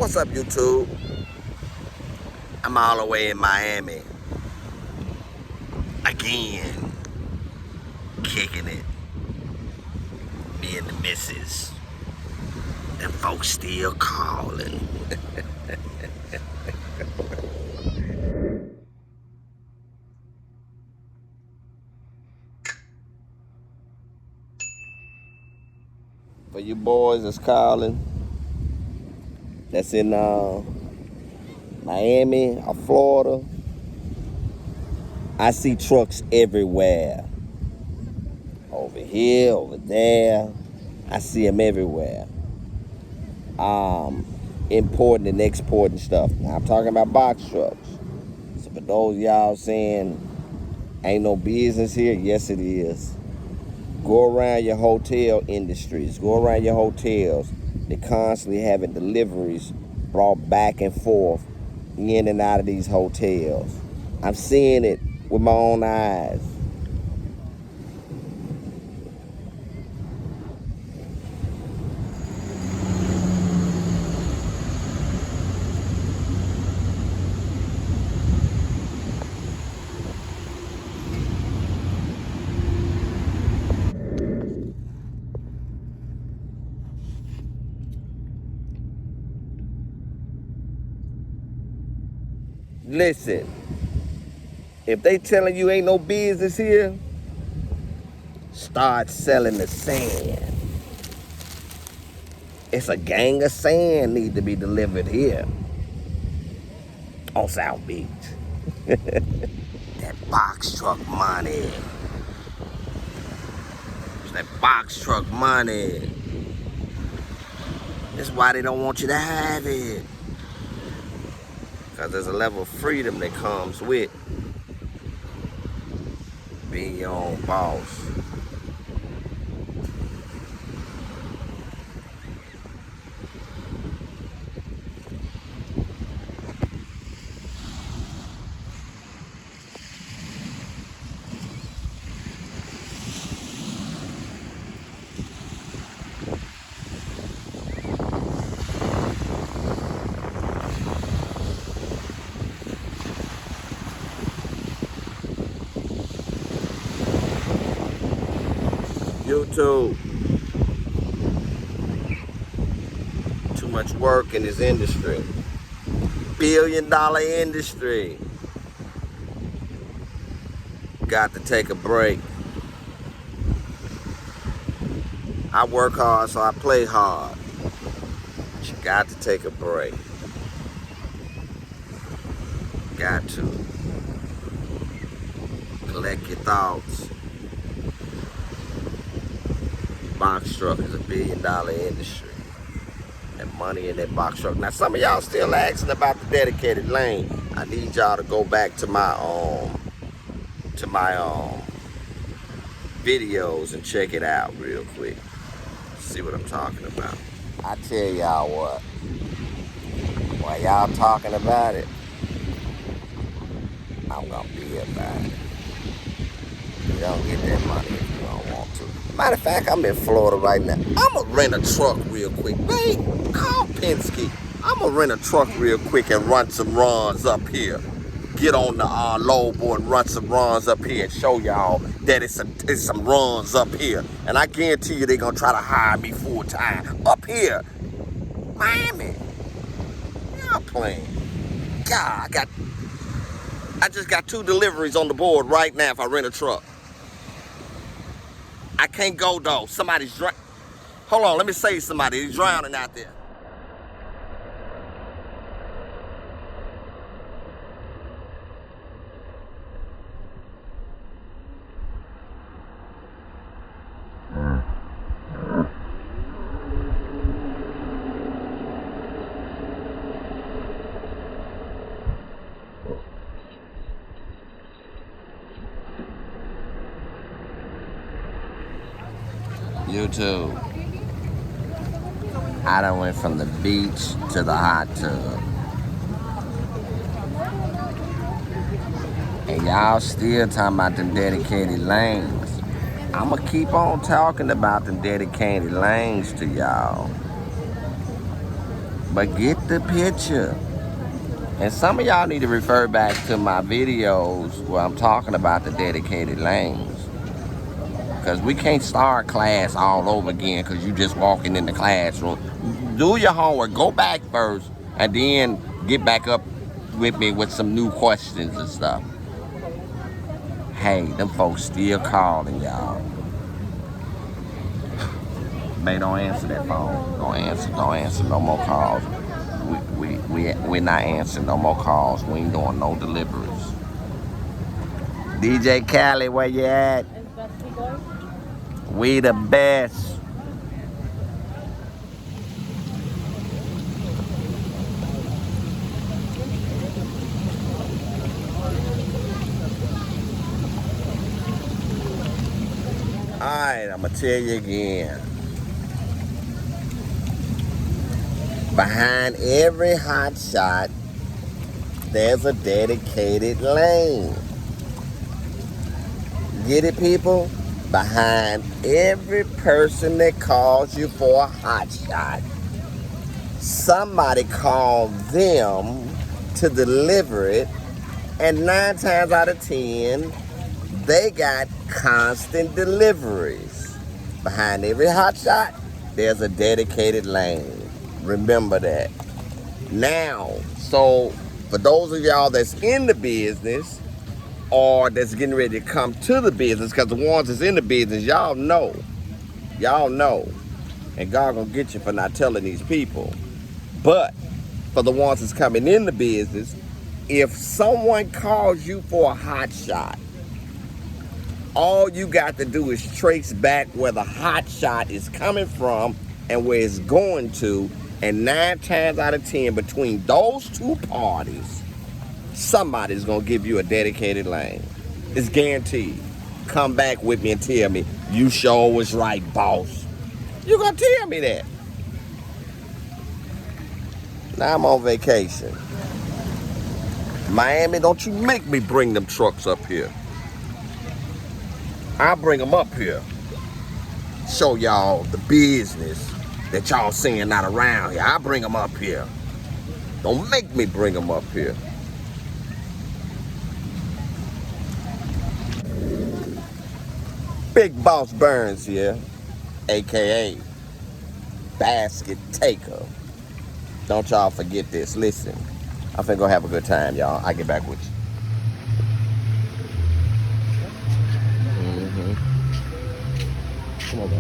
What's up, YouTube? I'm all the way in Miami. Again. Kicking it. Me and the missus. Them folks still calling. For you boys that's calling, that's in Miami or Florida, I see trucks everywhere. Over here, over there, I see them everywhere. Importing and exporting stuff. Now I'm talking about box trucks. So for those y'all saying ain't no business here, yes it is. Go around your hotel industries, go around your hotels. They're constantly having deliveries brought back and forth in and out of these hotels. I'm seeing it with my own eyes. Listen, if they telling you ain't no business here, start selling the sand. It's a gang of sand need to be delivered here on South Beach. That box truck money. It's that box truck money. That's why they don't want you to have it. Because there's a level of freedom that comes with being your own boss. YouTube. Too much work in this industry. $1 billion industry. Got to take a break. I work hard, so I play hard. But you got to take a break. Got to. Collect your thoughts. Box truck is $1 billion industry. That money in that box truck. Now some of y'all still asking about the dedicated lane. I need y'all to go back to my videos and check it out real quick. See what I'm talking about. I tell y'all what. While y'all talking about it, I'm gonna be about it. You don't get that money if you don't want to. Matter of fact, I'm in Florida right now. I'ma rent a truck real quick. Hey, call Penske. I'ma rent a truck real quick and run some runs up here. Get on the low board and run some runs up here and show y'all that it's some runs up here. And I guarantee you they're gonna try to hire me full time up here. Miami. Y'all playing. God, I just got 2 deliveries on the board right now if I rent a truck. I can't go though. Somebody's drowning. Hold on, let me save somebody. He's drowning out there. YouTube. I done went from the beach to the hot tub. And y'all still talking about them dedicated lanes. I'ma keep on talking about them dedicated lanes to y'all. But get the picture. And some of y'all need to refer back to my videos where I'm talking about the dedicated lanes. Because we can't start class all over again because you just walking in the classroom. Do your homework. Go back first and then get back up with me with some new questions and stuff. Hey, them folks still calling, y'all. Babe, don't answer that phone. Don't answer no more calls. We're not answering no more calls. We ain't doing no deliveries. DJ Cali, where you at? We the best. Alright, I'm gonna tell you again. Behind every hot shot, there's a dedicated lane. Get it, people? Behind every person that calls you for a hot shot, somebody called them to deliver it, and 9 times out of 10, they got constant deliveries. Behind every hot shot, there's a dedicated lane. Remember that. Now, so for those of y'all that's in the business or that's getting ready to come to the business, because the ones that's in the business, y'all know, and God gonna get you for not telling these people. But for the ones that's coming in the business, if someone calls you for a hot shot, all you got to do is trace back where the hot shot is coming from and where it's going to, and 9 times out of 10, between those two parties, somebody's gonna give you a dedicated lane. It's guaranteed. Come back with me and tell me, you sure was right, boss. You gonna tell me that. Now I'm on vacation. Miami, don't you make me bring them trucks up here. I'll bring them up here. Show y'all the business that y'all seeing not around here. I'll bring them up here. Don't make me bring them up here. Big Boss Burns here, AKA Basket Taker. Don't y'all forget this. Listen, I'm finna go have a good time, y'all. I'll get back with you. Come on, bro.